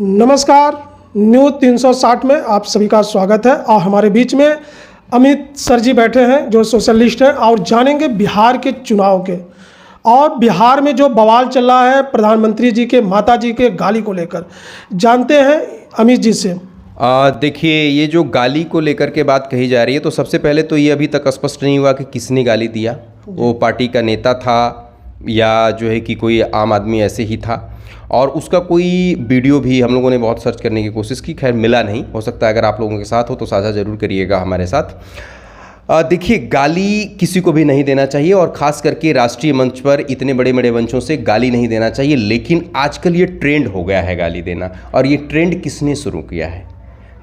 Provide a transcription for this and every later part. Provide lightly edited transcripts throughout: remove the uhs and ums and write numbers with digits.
नमस्कार, न्यूज़ 360 में आप सभी का स्वागत है। और हमारे बीच में अमित सर जी बैठे हैं जो सोशलिस्ट हैं और जानेंगे बिहार के चुनाव के और बिहार में जो बवाल चल रहा है प्रधानमंत्री जी के माता जी के गाली को लेकर। जानते हैं अमित जी से। देखिए, ये जो गाली को लेकर के बात कही जा रही है, तो सबसे पहले तो ये अभी तक स्पष्ट नहीं हुआ कि किसने गाली दिया। वो पार्टी का नेता था या जो है कि कोई आम आदमी ऐसे ही था, और उसका कोई वीडियो भी हम लोगों ने बहुत सर्च करने की कोशिश की, खैर मिला नहीं। हो सकता है अगर आप लोगों के साथ हो तो साझा ज़रूर करिएगा हमारे साथ। देखिए, गाली किसी को भी नहीं देना चाहिए, और ख़ास करके राष्ट्रीय मंच पर इतने बड़े बड़े मंचों से गाली नहीं देना चाहिए। लेकिन आजकल ये ट्रेंड हो गया है गाली देना, और ये ट्रेंड किसने शुरू किया है?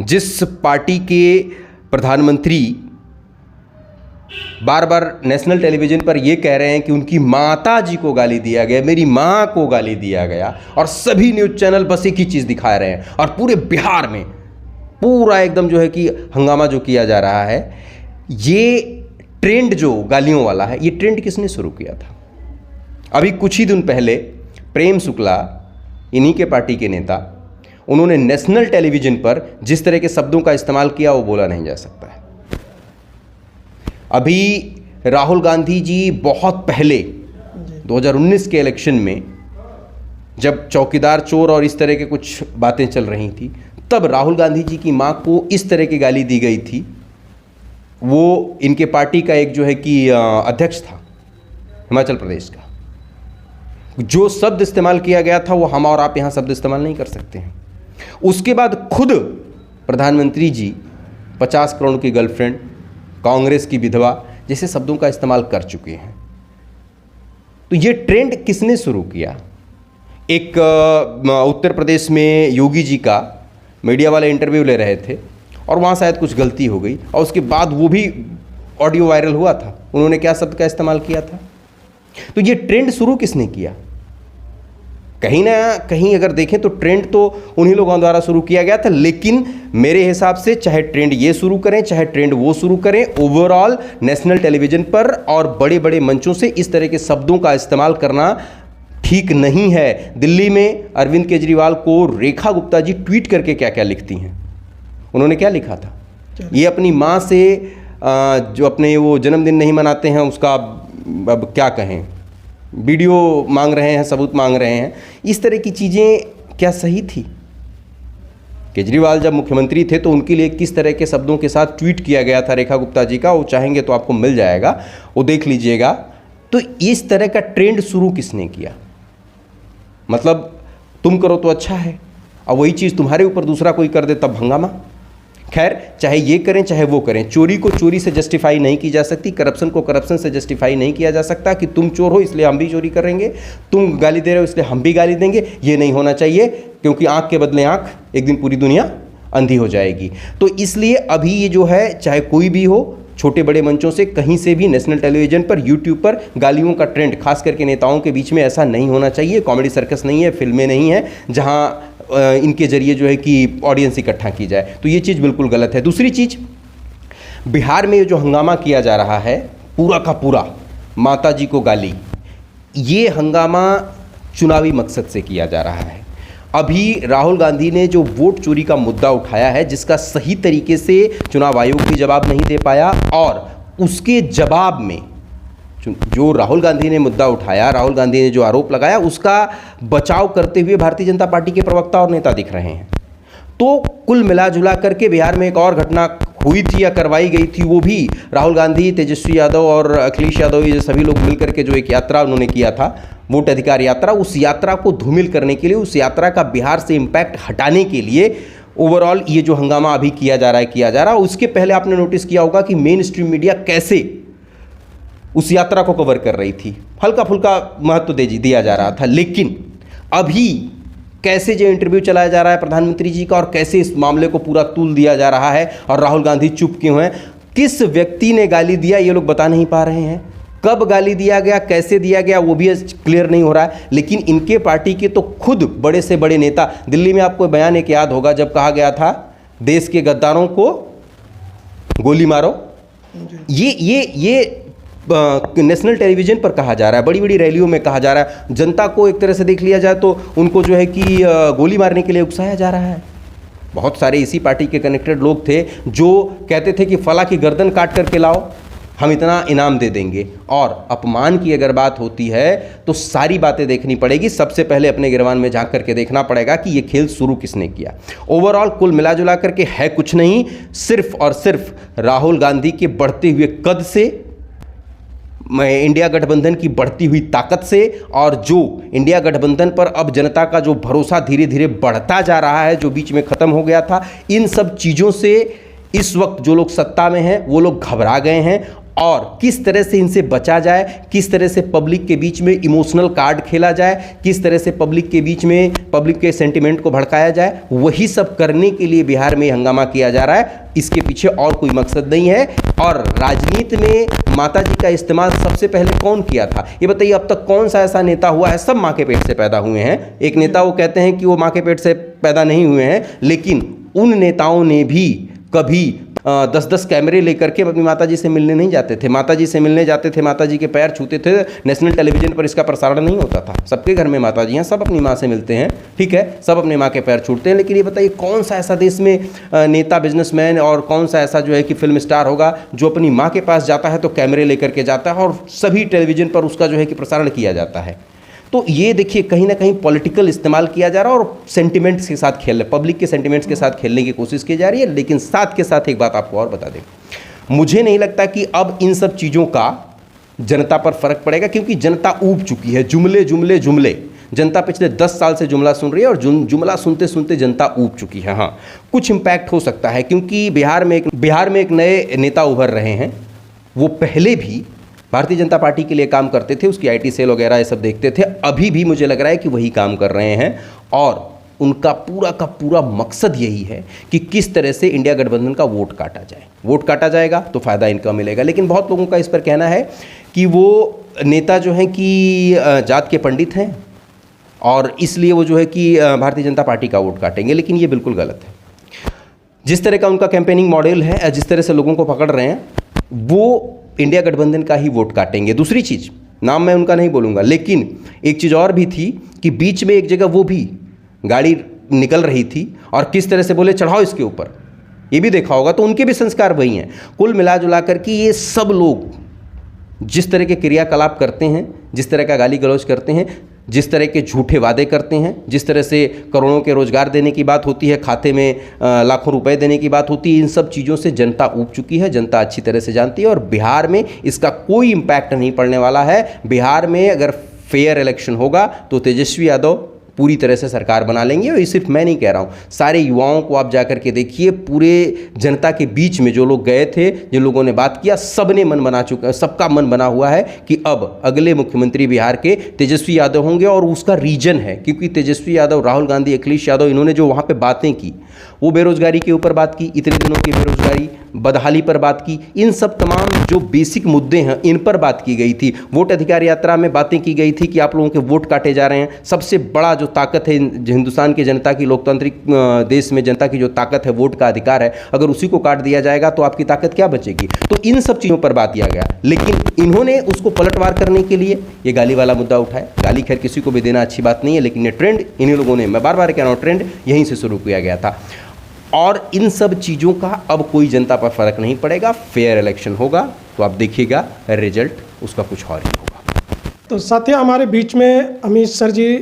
जिस पार्टी के प्रधानमंत्री बार बार नेशनल टेलीविज़न पर ये कह रहे हैं कि उनकी माता जी को गाली दिया गया, मेरी माँ को गाली दिया गया, और सभी न्यूज़ चैनल बस एक ही चीज़ दिखा रहे हैं, और पूरे बिहार में पूरा एकदम जो है कि हंगामा जो किया जा रहा है, ये ट्रेंड जो गालियों वाला है, ये ट्रेंड किसने शुरू किया था? अभी कुछ ही दिन पहले प्रेम शुक्ला, इन्हीं के पार्टी के नेता, उन्होंने नेशनल टेलीविज़न पर जिस तरह के शब्दों का इस्तेमाल किया वो बोला नहीं जा सकता है। अभी राहुल गांधी जी बहुत पहले 2019 के इलेक्शन में जब चौकीदार चोर और इस तरह के कुछ बातें चल रही थी, तब राहुल गांधी जी की मां को इस तरह की गाली दी गई थी। वो इनके पार्टी का एक जो है कि अध्यक्ष था हिमाचल प्रदेश का। जो शब्द इस्तेमाल किया गया था वो हम और आप यहाँ शब्द इस्तेमाल नहीं कर सकते हैं। उसके बाद खुद प्रधानमंत्री जी 50 करोड़ की गर्लफ्रेंड, कांग्रेस की विधवा जैसे शब्दों का इस्तेमाल कर चुके हैं। तो ये ट्रेंड किसने शुरू किया? एक उत्तर प्रदेश में योगी जी का मीडिया वाले इंटरव्यू ले रहे थे, और वहाँ शायद कुछ गलती हो गई, और उसके बाद वो भी ऑडियो वायरल हुआ था। उन्होंने क्या शब्द का इस्तेमाल किया था? तो ये ट्रेंड शुरू किसने किया? कहीं ना कहीं अगर देखें तो ट्रेंड तो उन्हीं लोगों द्वारा शुरू किया गया था। लेकिन मेरे हिसाब से चाहे ट्रेंड ये शुरू करें, चाहे ट्रेंड वो शुरू करें, ओवरऑल नेशनल टेलीविज़न पर और बड़े बड़े मंचों से इस तरह के शब्दों का इस्तेमाल करना ठीक नहीं है। दिल्ली में अरविंद केजरीवाल को रेखा गुप्ता जी ट्वीट करके क्या क्या लिखती हैं। उन्होंने क्या लिखा था? ये अपनी माँ से जो अपने वो जन्मदिन नहीं मनाते हैं उसका अब क्या कहें, वीडियो मांग रहे हैं, सबूत मांग रहे हैं। इस तरह की चीज़ें क्या सही थी? केजरीवाल जब मुख्यमंत्री थे तो उनके लिए किस तरह के शब्दों के साथ ट्वीट किया गया था रेखा गुप्ता जी का, वो चाहेंगे तो आपको मिल जाएगा, वो देख लीजिएगा। तो इस तरह का ट्रेंड शुरू किसने किया? मतलब तुम करो तो अच्छा है, और वही चीज़ तुम्हारे ऊपर दूसरा कोई कर दे तब हंगामा। खैर, चाहे ये करें चाहे वो करें, चोरी को चोरी से जस्टिफाई नहीं की जा सकती, करप्शन को करप्शन से जस्टिफाई नहीं किया जा सकता कि तुम चोर हो इसलिए हम भी चोरी करेंगे, तुम गाली दे रहे हो इसलिए हम भी गाली देंगे। ये नहीं होना चाहिए, क्योंकि आंख के बदले आंख, एक दिन पूरी दुनिया अंधी हो जाएगी। तो इसलिए अभी ये जो है, चाहे कोई भी हो, छोटे बड़े मंचों से कहीं से भी नेशनल टेलीविज़न पर, यूट्यूब पर गालियों का ट्रेंड, खास करके नेताओं के बीच में, ऐसा नहीं होना चाहिए। कॉमेडी सर्कस नहीं है, फिल्में नहीं है जहाँ इनके जरिए जो है कि ऑडियंस इकट्ठा की जाए। तो ये चीज़ बिल्कुल गलत है। दूसरी चीज़, बिहार में जो हंगामा किया जा रहा है पूरा का पूरा माता जी को गाली, ये हंगामा चुनावी मकसद से किया जा रहा है। अभी राहुल गांधी ने जो वोट चोरी का मुद्दा उठाया है, जिसका सही तरीके से चुनाव आयोग भी जवाब नहीं दे पाया, और उसके जवाब में जो राहुल गांधी ने मुद्दा उठाया, राहुल गांधी ने जो आरोप लगाया, उसका बचाव करते हुए भारतीय जनता पार्टी के प्रवक्ता और नेता दिख रहे हैं। तो कुल मिला जुला करके बिहार में एक और घटना हुई थी या करवाई गई थी, वो भी राहुल गांधी, तेजस्वी यादव और अखिलेश यादव, ये सभी लोग मिलकर के जो एक यात्रा उन्होंने किया था, वोट अधिकार यात्रा, उस यात्रा को धूमिल करने के लिए, उस यात्रा का बिहार से इम्पैक्ट हटाने के लिए ओवरऑल ये जो हंगामा अभी किया जा रहा है। उसके पहले आपने नोटिस किया होगा कि मेन स्ट्रीम मीडिया कैसे उस यात्रा को कवर कर रही थी, हल्का फुल्का महत्व दिया जा रहा था। लेकिन अभी कैसे जो इंटरव्यू चलाया जा रहा है प्रधानमंत्री जी का, और कैसे इस मामले को पूरा तूल दिया जा रहा है, और राहुल गांधी चुप क्यों हैं, किस व्यक्ति ने गाली दिया ये लोग बता नहीं पा रहे हैं, कब गाली दिया गया, कैसे दिया गया, वो भी क्लियर नहीं हो रहा है। लेकिन इनके पार्टी के तो खुद बड़े से बड़े नेता, दिल्ली में आपको बयान एक याद होगा जब कहा गया था देश के गद्दारों को गोली मारो, ये नेशनल टेलीविज़न पर कहा जा रहा है, बड़ी बड़ी रैलियों में कहा जा रहा है। जनता को एक तरह से देख लिया जाए तो उनको जो है कि गोली मारने के लिए उकसाया जा रहा है। बहुत सारे इसी पार्टी के कनेक्टेड लोग थे जो कहते थे कि फला की गर्दन काट करके लाओ, हम इतना इनाम दे देंगे। और अपमान की अगर बात होती है तो सारी बातें देखनी पड़ेगी। सबसे पहले अपने गिरबान में झांक करके देखना पड़ेगा कि ये खेल शुरू किसने किया। ओवरऑल कुल मिला जुला करके है कुछ नहीं, सिर्फ और सिर्फ राहुल गांधी के बढ़ते हुए कद से, इंडिया गठबंधन की बढ़ती हुई ताकत से, और जो इंडिया गठबंधन पर अब जनता का जो भरोसा धीरे धीरे बढ़ता जा रहा है, जो बीच में ख़त्म हो गया था, इन सब चीज़ों से इस वक्त जो लोग सत्ता में हैं वो लोग घबरा गए हैं। और किस तरह से इनसे बचा जाए, किस तरह से पब्लिक के बीच में इमोशनल कार्ड खेला जाए, किस तरह से पब्लिक के बीच में पब्लिक के सेंटिमेंट को भड़काया जाए, वही सब करने के लिए बिहार में हंगामा किया जा रहा है। इसके पीछे और कोई मकसद नहीं है। और राजनीति में माताजी का इस्तेमाल सबसे पहले कौन किया था ये बताइए? अब तक कौन सा ऐसा नेता हुआ है? सब माँ के पेट से पैदा हुए हैं। एक नेता वो कहते हैं कि वो माँ के पेट से पैदा नहीं हुए हैं, लेकिन उन नेताओं ने भी कभी 10-10 कैमरे लेकर के अपनी माताजी से मिलने नहीं जाते थे। माताजी से मिलने जाते थे, माताजी के पैर छूते थे। नेशनल टेलीविज़न पर इसका प्रसारण नहीं होता था। सबके घर में माताजी हैं, सब अपनी माँ से मिलते हैं, ठीक है, सब अपने माँ के पैर छूटते हैं। लेकिन ये बताइए कौन सा ऐसा देश में नेता, बिजनेसमैन और कौन सा ऐसा जो है कि फिल्म स्टार होगा जो अपनी माँ के पास जाता है तो कैमरे लेकर के जाता है और सभी टेलीविज़न पर उसका जो है कि प्रसारण किया जाता है। तो ये देखिए कहीं ना कहीं पॉलिटिकल इस्तेमाल किया जा रहा है और सेंटिमेंट्स के साथ खेल, पब्लिक के सेंटिमेंट्स के साथ खेलने की कोशिश की जा रही है। लेकिन साथ के साथ एक बात आपको और बता दें, मुझे नहीं लगता कि अब इन सब चीज़ों का जनता पर फर्क पड़ेगा, क्योंकि जनता ऊब चुकी है। जुमले जुमले जुमले, जनता पिछले 10 साल से जुमला सुन रही है और जुमला सुनते सुनते जनता ऊब चुकी है। हाँ, कुछ इम्पैक्ट हो सकता है, क्योंकि बिहार में एक नए नेता उभर रहे हैं। वो पहले भी भारतीय जनता पार्टी के लिए काम करते थे, उसकी आईटी सेल वगैरह ये सब देखते थे। अभी भी मुझे लग रहा है कि वही काम कर रहे हैं और उनका पूरा का पूरा मकसद यही है कि किस तरह से इंडिया गठबंधन का वोट काटा जाए। वोट काटा जाएगा तो फ़ायदा इनका मिलेगा। लेकिन बहुत लोगों का इस पर कहना है कि वो नेता जो हैं कि जात के पंडित हैं और इसलिए वो जो है कि भारतीय जनता पार्टी का वोट काटेंगे, लेकिन ये बिल्कुल गलत है। जिस तरह का उनका कैंपेनिंग मॉडल है, जिस तरह से लोगों को पकड़ रहे हैं, वो इंडिया गठबंधन का ही वोट काटेंगे। दूसरी चीज़, नाम मैं उनका नहीं बोलूँगा, लेकिन एक चीज़ और भी थी कि बीच में एक जगह वो भी गाड़ी निकल रही थी और किस तरह से बोले चढ़ाओ इसके ऊपर, ये भी देखा होगा। तो उनके भी संस्कार वही हैं। कुल मिला जुला कर कि ये सब लोग जिस तरह के क्रियाकलाप करते हैं, जिस तरह का गाली गलौज करते हैं, जिस तरह के झूठे वादे करते हैं, जिस तरह से करोड़ों के रोजगार देने की बात होती है, खाते में लाखों रुपए देने की बात होती है, इन सब चीज़ों से जनता ऊब चुकी है। जनता अच्छी तरह से जानती है और बिहार में इसका कोई इम्पैक्ट नहीं पड़ने वाला है। बिहार में अगर फेयर इलेक्शन होगा तो तेजस्वी यादव पूरी तरह से सरकार बना लेंगे। और ये सिर्फ मैं नहीं कह रहा हूँ, सारे युवाओं को आप जाकर के देखिए, पूरे जनता के बीच में जो लोग गए थे, जिन लोगों ने बात किया, सब ने मन बना चुका, सबका मन बना हुआ है कि अब अगले मुख्यमंत्री बिहार के तेजस्वी यादव होंगे। और उसका रीजन है क्योंकि तेजस्वी यादव, राहुल गांधी, अखिलेश यादव, इन्होंने जो वहाँ पर बातें की, वो बेरोजगारी के ऊपर बात की, इतने दिनों की बेरोजगारी, बदहाली पर बात की, इन सब तमाम जो बेसिक मुद्दे हैं इन पर बात की गई थी। वोट अधिकार यात्रा में बातें की गई थी कि आप लोगों के वोट काटे जा रहे हैं। सबसे बड़ा जो ताकत है हिंदुस्तान की जनता की, लोकतांत्रिक देश में जनता की जो ताकत है, वोट का अधिकार है, अगर उसी को काट दिया जाएगा तो आपकी ताकत क्या बचेगी? तो इन सब चीज़ों पर बात किया गया। लेकिन इन्होंने उसको पलटवार करने के लिए ये गाली वाला मुद्दा उठाया। गाली खैर किसी को भी देना अच्छी बात नहीं है, लेकिन ये ट्रेंड इन्हीं लोगों ने, मैं बार बार कह रहा हूँ, ट्रेंड यहीं से शुरू किया गया था। और इन सब चीज़ों का अब कोई जनता पर फर्क नहीं पड़ेगा। फेयर इलेक्शन होगा तो आप देखिएगा रिजल्ट उसका कुछ और ही होगा। तो साथी, हमारे बीच में अमित सर जी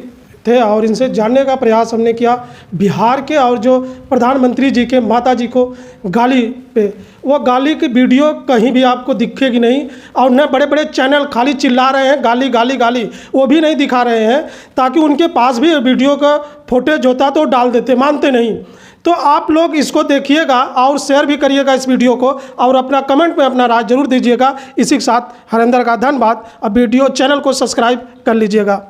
थे और इनसे जानने का प्रयास हमने किया बिहार के, और जो प्रधानमंत्री जी के माता जी को गाली पे, वो गाली की वीडियो कहीं भी आपको दिखेगी नहीं। और न बड़े बड़े चैनल खाली चिल्ला रहे हैं गाली गाली गाली, वो भी नहीं दिखा रहे हैं, ताकि उनके पास भी वीडियो का फुटेज होता तो डाल देते, मानते नहीं। तो आप लोग इसको देखिएगा और शेयर भी करिएगा इस वीडियो को, और अपना कमेंट में अपना राय जरूर दीजिएगा। इसी के साथ हरिंदर का धन्यवाद। अब वीडियो चैनल को सब्सक्राइब कर लीजिएगा।